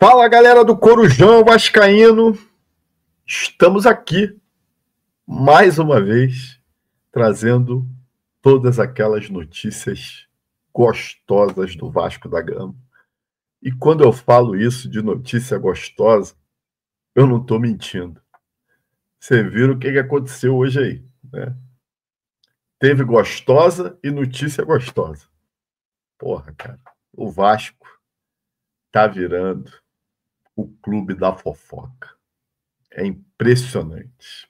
Fala, galera do Corujão Vascaíno, estamos aqui mais uma vez trazendo todas aquelas notícias gostosas do Vasco da Gama. E quando eu falo isso de notícia gostosa, eu não estou mentindo. Você viram o que aconteceu hoje aí, né? Teve gostosa e notícia gostosa. Porra, cara, o Vasco tá virando o clube da fofoca. É impressionante.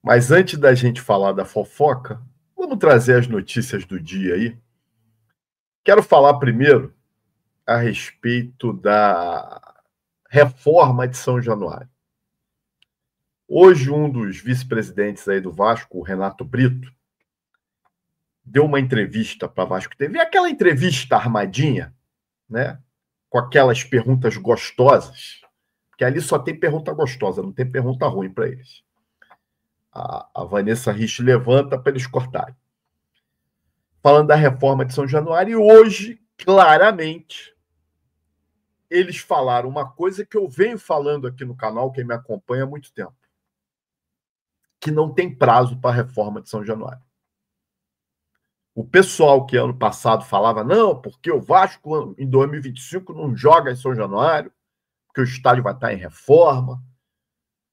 Mas antes da gente falar da fofoca, vamos trazer as notícias do dia aí. Quero falar primeiro a respeito da reforma de São Januário. Hoje, um dos vice-presidentes aí do Vasco, o Renato Brito, deu uma entrevista para a Vasco TV, aquela entrevista armadinha, né? Com aquelas perguntas gostosas, porque ali só tem pergunta gostosa, não tem pergunta ruim para eles. A Vanessa Rich levanta para eles cortarem. Falando da reforma de São Januário, e hoje, claramente, eles falaram uma coisa que eu venho falando aqui no canal, quem me acompanha há muito tempo, que não tem prazo para a reforma de São Januário. O pessoal que ano passado falava, não, porque o Vasco em 2025 não joga em São Januário, porque o estádio vai estar em reforma.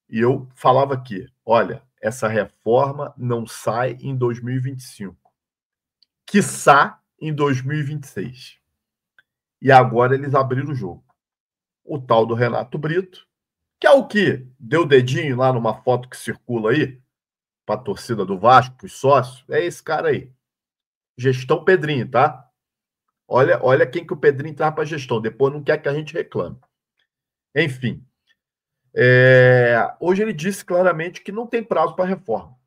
E eu falava aqui, olha, essa reforma não sai em 2025. Quiçá em 2026. E agora eles abriram o jogo. O tal do Renato Brito, que é o que deu dedinho lá numa foto que circula aí, para a torcida do Vasco, para os sócios, é esse cara aí. Gestão Pedrinho, tá? Olha quem que o Pedrinho traz para a gestão. Depois não quer que a gente reclame. Enfim. Hoje ele disse claramente que não tem prazo para reforma.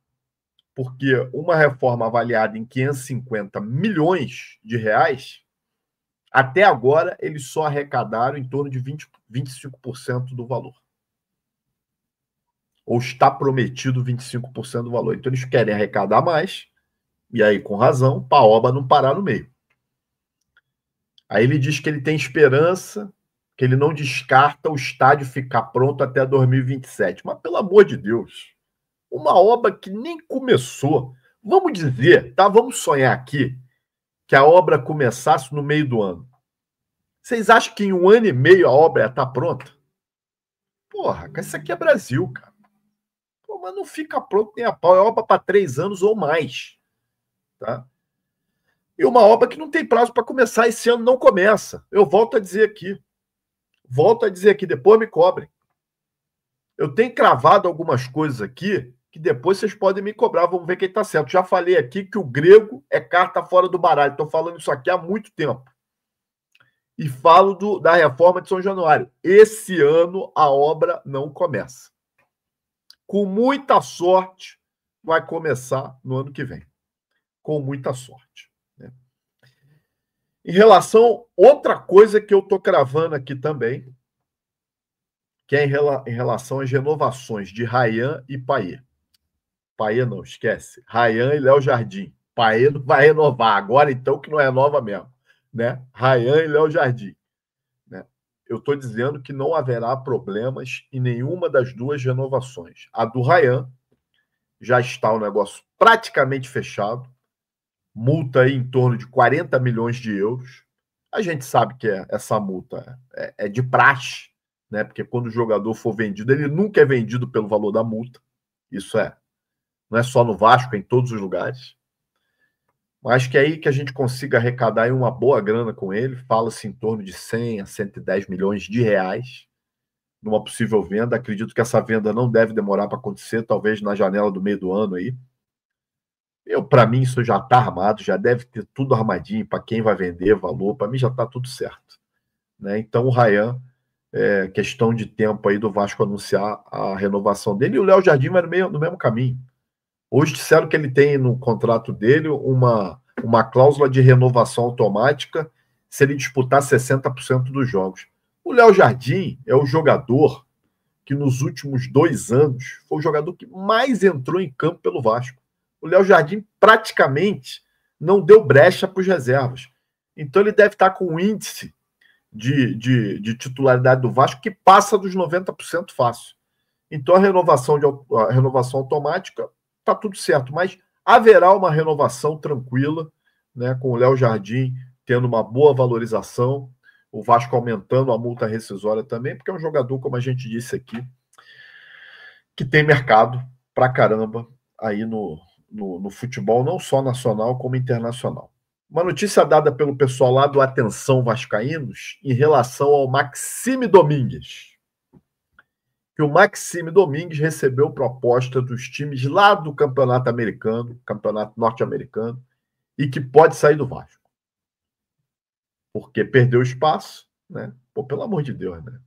Porque uma reforma avaliada em 550 milhões de reais, até agora eles só arrecadaram em torno de 25% do valor. Ou está prometido 25% do valor. Então eles querem arrecadar mais, e aí com razão, para a obra não parar no meio. Aí ele diz que ele tem esperança, que ele não descarta o estádio ficar pronto até 2027. Mas, pelo amor de Deus, uma obra que nem começou. Vamos dizer, tá? Vamos sonhar aqui que a obra começasse no meio do ano. Vocês acham que em 1 ano e meio a obra ia estar pronta? Porra, isso aqui é Brasil, cara. Pô, mas não fica pronto nem a pau. É obra para 3 anos ou mais. Tá? E uma obra que não tem prazo para começar, esse ano não começa. Eu volto a dizer aqui. Depois me cobrem. Eu tenho cravado algumas coisas aqui que depois vocês podem me cobrar, vamos ver quem está certo. Já falei aqui que o grego é carta fora do baralho. Estou falando isso aqui há muito tempo. E falo da reforma de São Januário. Esse ano a obra não começa. Com muita sorte, vai começar no ano que vem. Com muita sorte. Né? Em relação, outra coisa que eu estou cravando aqui também, que é em relação às renovações de Rayan e Payet. Payet não, esquece. Rayan e Léo Jardim. Payet não vai renovar. Agora, então, que não renova mesmo. Né? Rayan e Léo Jardim. Né? Eu estou dizendo que não haverá problemas em nenhuma das duas renovações. A do Rayan já está o negócio praticamente fechado. Multa aí em torno de 40 milhões de euros. A gente sabe que essa multa é de praxe, né? Porque quando o jogador for vendido, ele nunca é vendido pelo valor da multa. Isso não é só no Vasco, é em todos os lugares. Mas que aí que a gente consiga arrecadar aí uma boa grana com ele, fala-se em torno de 100 a 110 milhões de reais numa possível venda. Acredito que essa venda não deve demorar para acontecer, talvez na janela do meio do ano aí. Para mim, isso já está armado, já deve ter tudo armadinho para quem vai vender, valor, para mim já está tudo certo. Né? Então, o Rayan, questão de tempo aí do Vasco anunciar a renovação dele, e o Léo Jardim vai no mesmo caminho. Hoje disseram que ele tem no contrato dele uma cláusula de renovação automática se ele disputar 60% dos jogos. O Léo Jardim é o jogador que nos últimos 2 anos foi o jogador que mais entrou em campo pelo Vasco. O Léo Jardim praticamente não deu brecha para os reservas. Então ele deve estar com um índice de titularidade do Vasco que passa dos 90% fácil. Então a renovação automática está tudo certo, mas haverá uma renovação tranquila, né, com o Léo Jardim tendo uma boa valorização, o Vasco aumentando a multa rescisória também, porque é um jogador, como a gente disse aqui, que tem mercado pra caramba aí no futebol, não só nacional como internacional. Uma notícia dada pelo pessoal lá do Atenção Vascaínos em relação ao Maxime Domingues. Que o Maxime Domingues recebeu proposta dos times lá do campeonato americano, campeonato norte-americano, e que pode sair do Vasco. Porque perdeu espaço, né? Pô, pelo amor de Deus, né?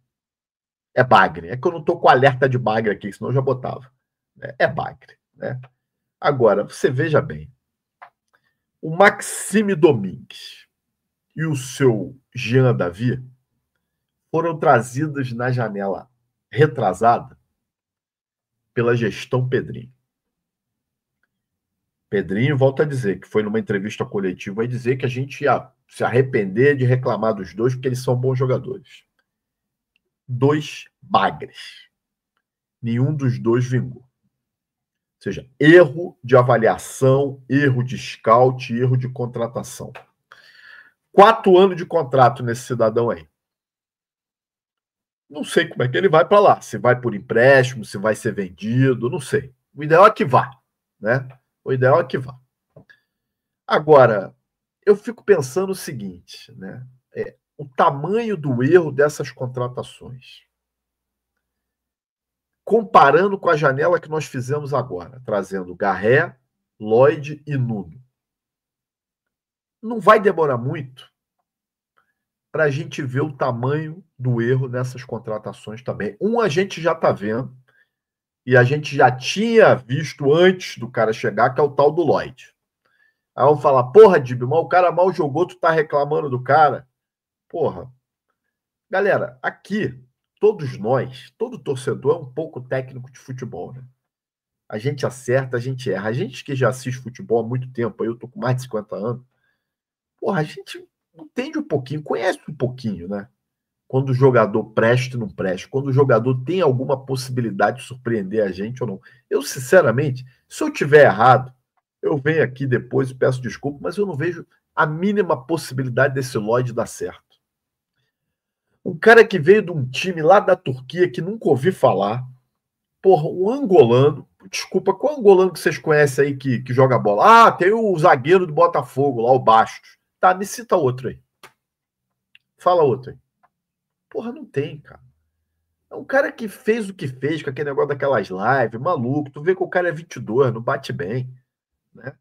É bagre. É que eu não tô com alerta de bagre aqui, senão eu já botava. É bagre, né? Agora, você veja bem. O Maxime Domingues e o seu Jean Davi foram trazidos na janela retrasada pela gestão Pedrinho. Pedrinho volta a dizer que foi numa entrevista coletiva e dizer que a gente ia se arrepender de reclamar dos dois porque eles são bons jogadores. 2 bagres. Nenhum dos dois vingou. Ou seja, erro de avaliação, erro de scout, erro de contratação. 4 anos de contrato nesse cidadão aí. Não sei como é que ele vai para lá. Se vai por empréstimo, se vai ser vendido, não sei. O ideal é que vá, né? O ideal é que vá. Agora, eu fico pensando o seguinte, né? O tamanho do erro dessas contratações. Comparando com a janela que nós fizemos agora, trazendo Garré, Lloyd e Nuno. Não vai demorar muito para a gente ver o tamanho do erro nessas contratações também. A gente já está vendo, e a gente já tinha visto antes do cara chegar, que é o tal do Lloyd. Aí vão falar, porra, Dib, mas o cara mal jogou, tu tá reclamando do cara? Porra. Galera, aqui, todos nós, todo torcedor é um pouco técnico de futebol, né? A gente acerta, a gente erra. A gente que já assiste futebol há muito tempo, eu tô com mais de 50 anos, porra, a gente entende um pouquinho, conhece um pouquinho, né? Quando o jogador presta e não presta, quando o jogador tem alguma possibilidade de surpreender a gente ou não. Eu, sinceramente, se eu tiver errado, eu venho aqui depois e peço desculpa, mas eu não vejo a mínima possibilidade desse Lloyd dar certo. Um cara que veio de um time lá da Turquia que nunca ouvi falar, porra, um angolano, desculpa, qual angolano que vocês conhecem aí que joga bola? Ah, tem o zagueiro do Botafogo lá, o Bastos. Tá, me cita outro aí. Fala outro aí. Porra, não tem, cara. É um cara que fez o que fez com aquele negócio daquelas lives, maluco. Tu vê que o cara é 22, não bate bem, né?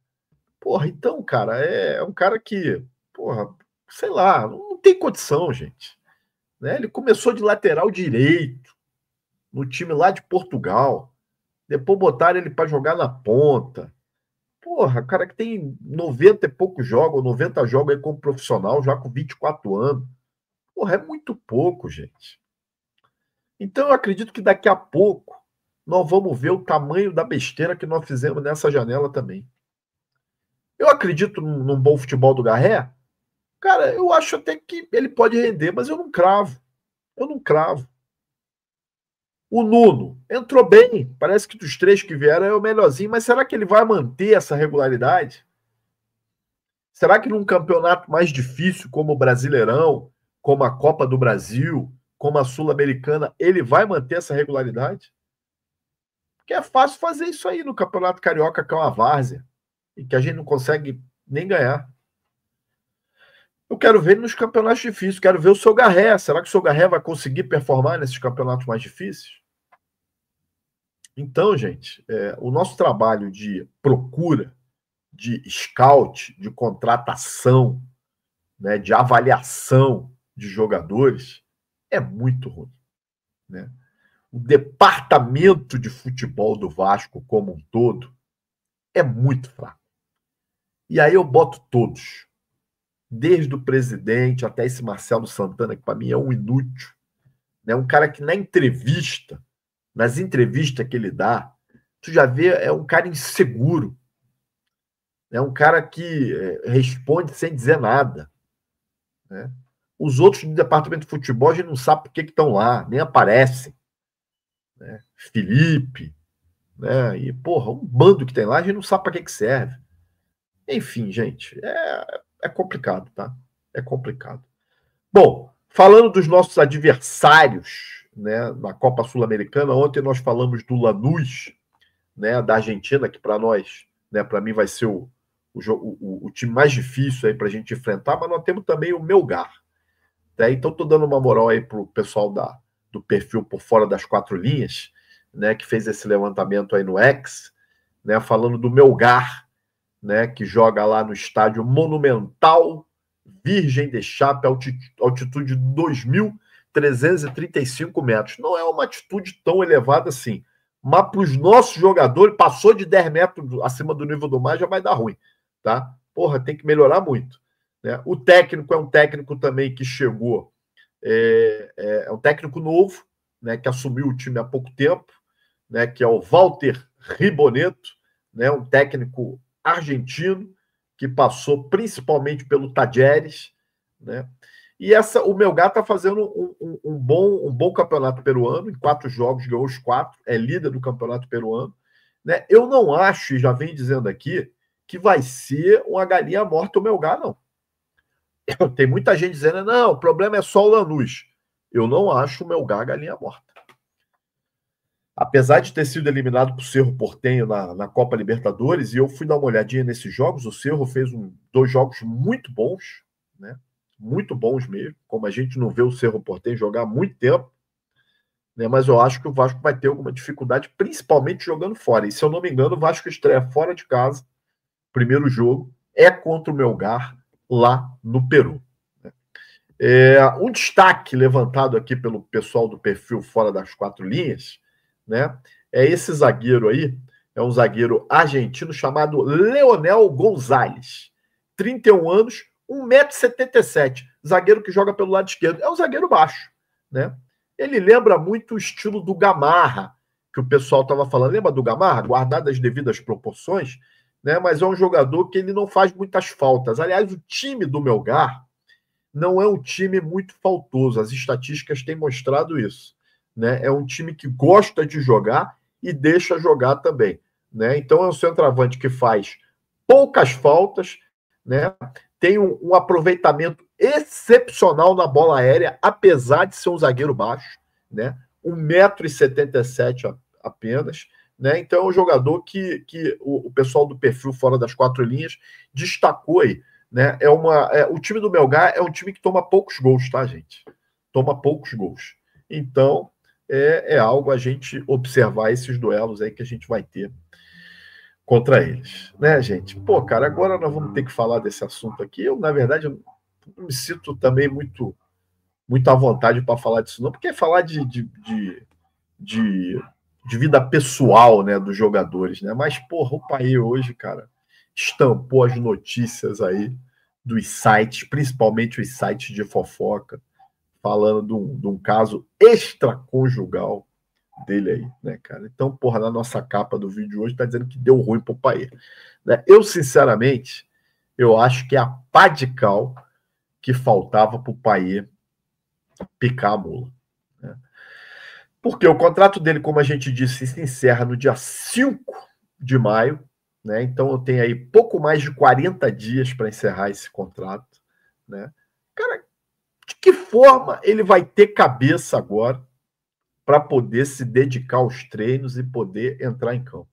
Porra, então, cara, é um cara que, porra, sei lá, não tem condição, gente. Né? Ele começou de lateral direito, no time lá de Portugal. Depois botaram ele para jogar na ponta. Porra, cara que tem 90 e poucos jogos, 90 jogos aí como profissional, já com 24 anos. Porra, é muito pouco, gente. Então eu acredito que daqui a pouco nós vamos ver o tamanho da besteira que nós fizemos nessa janela também. Eu acredito num bom futebol do Garré. Cara, eu acho até que ele pode render, mas eu não cravo. Eu não cravo. O Nuno entrou bem. Parece que dos 3 que vieram é o melhorzinho, mas será que ele vai manter essa regularidade? Será que num campeonato mais difícil, como o Brasileirão, como a Copa do Brasil, como a Sul-Americana, ele vai manter essa regularidade? Porque é fácil fazer isso aí no Campeonato Carioca, que é uma várzea, e que a gente não consegue nem ganhar. Eu quero ver ele nos campeonatos difíceis, quero ver o seu Garré. Será que o seu Garré vai conseguir performar nesses campeonatos mais difíceis? Então, gente, o nosso trabalho de procura, de scout, de contratação, né, de avaliação de jogadores é muito ruim, né? O departamento de futebol do Vasco como um todo é muito fraco. E aí eu boto todos, desde o presidente até esse Marcelo Santana, que para mim é um inútil, né? Um cara que nas entrevistas que ele dá, tu já vê, é um cara inseguro, é um cara que responde sem dizer nada, né? Os outros do departamento de futebol, a gente não sabe por que estão lá, nem aparecem. Né? Felipe, né? E, porra, um bando que tem lá, a gente não sabe para que serve. Enfim, gente, é complicado, tá? É complicado. Bom, falando dos nossos adversários, né, na Copa Sul-Americana, ontem nós falamos do Lanús, né, da Argentina, que para nós, né, para mim vai ser o time mais difícil aí para a gente enfrentar, mas nós temos também o Melgar. Né? Então, estou dando uma moral aí para o pessoal do perfil Por Fora das Quatro Linhas, né, que fez esse levantamento aí no X, né, falando do Melgar, né, que joga lá no estádio Monumental Virgem de Chapa, altitude de 2.335 metros. Não é uma altitude tão elevada assim, mas para os nossos jogadores, passou de 10 metros acima do nível do mar, já vai dar ruim, tá? Porra, tem que melhorar muito. Né? O técnico é um técnico também que chegou, é um técnico novo, né, que assumiu o time há pouco tempo, né, que é o Walter Ribonetto, né, um técnico argentino, que passou principalmente pelo Tajeres, né? E o Melgar está fazendo um bom campeonato peruano, em 4 jogos, ganhou os 4, é líder do campeonato peruano. Né? Eu não acho, e já venho dizendo aqui, que vai ser uma galinha morta o Melgar, não. Tem muita gente dizendo, não, o problema é só o Lanús. Eu não acho o Melgar galinha morta. Apesar de ter sido eliminado por Cerro Porteño na Copa Libertadores, e eu fui dar uma olhadinha nesses jogos, o Cerro fez 2 jogos muito bons, né? Muito bons mesmo, como a gente não vê o Cerro Porteño jogar há muito tempo, né? Mas eu acho que o Vasco vai ter alguma dificuldade, principalmente jogando fora. E se eu não me engano, o Vasco estreia fora de casa, primeiro jogo, é contra o Melgar, lá no Peru. Um destaque levantado aqui pelo pessoal do perfil Fora das Quatro Linhas, né? É esse zagueiro aí, é um zagueiro argentino chamado Leonel Gonzalez, 31 anos, 1,77 m, zagueiro que joga pelo lado esquerdo. É um zagueiro baixo, né? Ele lembra muito o estilo do Gamarra, que o pessoal estava falando. Lembra do Gamarra? Guardado as devidas proporções, né? Mas é um jogador que ele não faz muitas faltas. Aliás, o time do Melgar não é um time muito faltoso. As estatísticas têm mostrado isso. Né? É um time que gosta de jogar e deixa jogar também. Né? Então é um centroavante que faz poucas faltas, né? Tem um aproveitamento excepcional na bola aérea, apesar de ser um zagueiro baixo, né? 1,77 m apenas. Né? Então é um jogador que o pessoal do perfil Fora das Quatro Linhas destacou aí. Né? O time do Melgar é um time que toma poucos gols, tá, gente? Toma poucos gols. Então, é algo a gente observar esses duelos aí que a gente vai ter contra eles. Né, gente? Pô, cara, agora nós vamos ter que falar desse assunto aqui. Eu, na verdade, eu não me sinto também muito à vontade para falar disso, não, porque falar de vida pessoal, né, dos jogadores, né? Mas, porra, o país hoje, cara, estampou as notícias aí dos sites, principalmente os sites de fofoca, falando de um caso extraconjugal dele aí, né, cara? Então, porra, na nossa capa do vídeo hoje tá dizendo que deu ruim pro país. Né? Eu, sinceramente, eu acho que é a pá de cal que faltava pro país picar a mula. Né? Porque o contrato dele, como a gente disse, se encerra no dia 5 de maio, né? Então eu tenho aí pouco mais de 40 dias para encerrar esse contrato. Né? Cara, de que forma ele vai ter cabeça agora para poder se dedicar aos treinos e poder entrar em campo?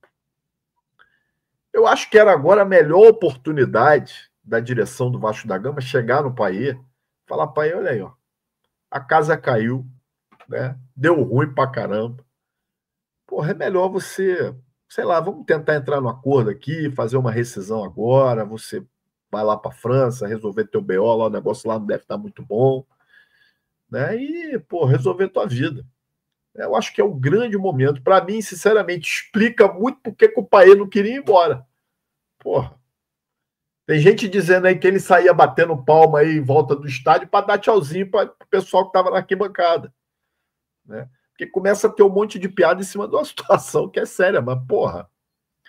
Eu acho que era agora a melhor oportunidade da direção do Vasco da Gama chegar no Paê, falar, Paê, olha aí, ó, a casa caiu, né? Deu ruim pra caramba. Porra, é melhor você, sei lá, vamos tentar entrar no acordo aqui, fazer uma rescisão agora, você vai lá para França, resolver teu BO lá, o negócio lá não deve estar muito bom, né? E, pô, resolver tua vida. Eu acho que é um grande momento. Para mim, sinceramente, explica muito porque que o Paê não queria ir embora. Porra. Tem gente dizendo aí que ele saía batendo palma aí em volta do estádio para dar tchauzinho para o pessoal que estava na arquibancada. Né? Porque começa a ter um monte de piada em cima de uma situação que é séria, mas, porra,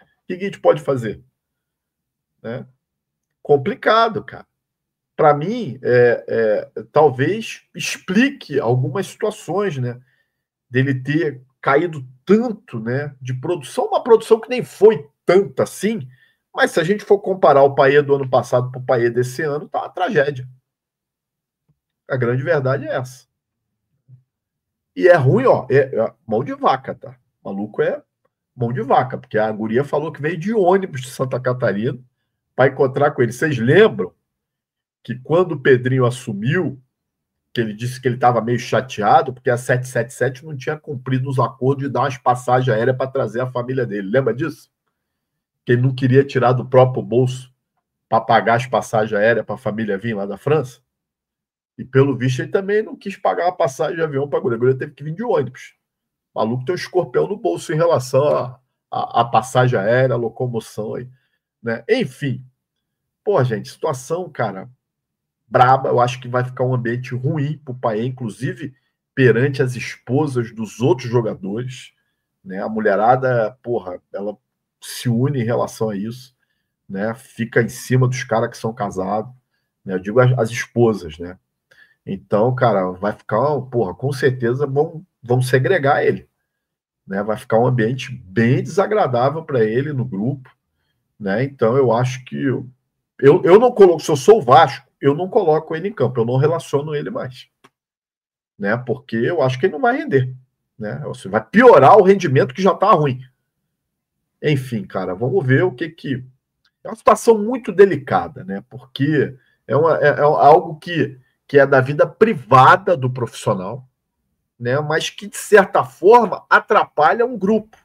o que a gente pode fazer? Né? Complicado, cara. para mim, talvez explique algumas situações, né? Dele ter caído tanto, né? De produção, uma produção que nem foi tanta assim, mas se a gente for comparar o Payet do ano passado para o Payet desse ano, tá uma tragédia. A grande verdade é essa. E é ruim, ó, mão de vaca, tá? O maluco é mão de vaca, porque a guria falou que veio de ônibus de Santa Catarina para encontrar com ele. Vocês lembram que quando o Pedrinho assumiu, que ele disse que ele estava meio chateado, porque a 777 não tinha cumprido os acordos de dar umas passagens aéreas para trazer a família dele. Lembra disso? Que ele não queria tirar do próprio bolso para pagar as passagens aéreas para a família vir lá da França. E pelo visto ele também não quis pagar a passagem de avião para a guria. A guria teve que vir de ônibus. O maluco tem um escorpião no bolso em relação à passagem aérea, a locomoção aí, né? Enfim, pô, gente, situação, cara, braba. Eu acho que vai ficar um ambiente ruim para o Payet, inclusive perante as esposas dos outros jogadores, né? A mulherada, porra, ela se une em relação a isso, né? Fica em cima dos caras que são casados, né? Eu digo as esposas, né? Então, cara, vai ficar, porra, com certeza vão segregar ele, né? Vai ficar um ambiente bem desagradável para ele no grupo, né? Então, eu acho que eu não coloco, se eu sou o Vasco, eu não coloco ele em campo, eu não relaciono ele mais, né? Porque eu acho que ele não vai render, né? Você vai piorar o rendimento que já está ruim. Enfim, cara, vamos ver o que. É uma situação muito delicada, né? Porque é algo que é da vida privada do profissional, né? Mas que, de certa forma, atrapalha um grupo,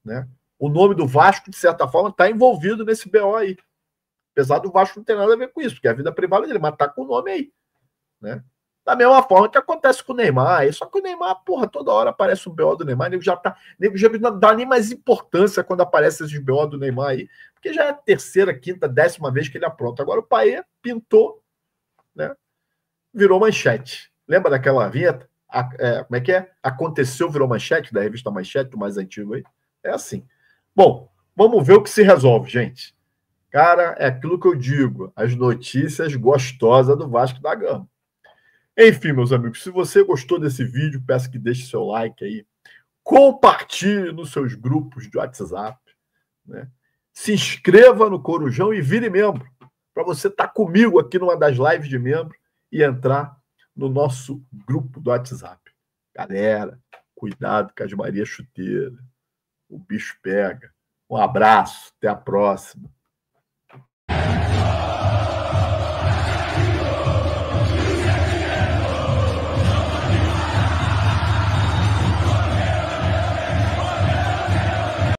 né? O nome do Vasco, de certa forma, está envolvido nesse BO aí. Apesar do Vasco não ter nada a ver com isso, porque é a vida privada dele, mas tá com o nome aí, né? Da mesma forma que acontece com o Neymar, só que o Neymar, porra, toda hora aparece um BO do Neymar, nego já não dá nem mais importância quando aparece esses BO do Neymar aí, porque já é a terceira, quinta, 10ª vez que ele apronta. Agora o Payet pintou, né? Virou manchete. Lembra daquela vinheta? Como é que é? Aconteceu, virou manchete, da revista Manchete, do mais antigo aí. É assim. Bom, vamos ver o que se resolve, gente. Cara, é aquilo que eu digo, as notícias gostosas do Vasco da Gama. Enfim, meus amigos, se você gostou desse vídeo, peço que deixe seu like aí, compartilhe nos seus grupos de WhatsApp, né? Se inscreva no Corujão e vire membro, para você estar comigo aqui numa das lives de membro e entrar no nosso grupo do WhatsApp. Galera, cuidado com as Maria Chuteira. O bicho pega. Um abraço, até a próxima.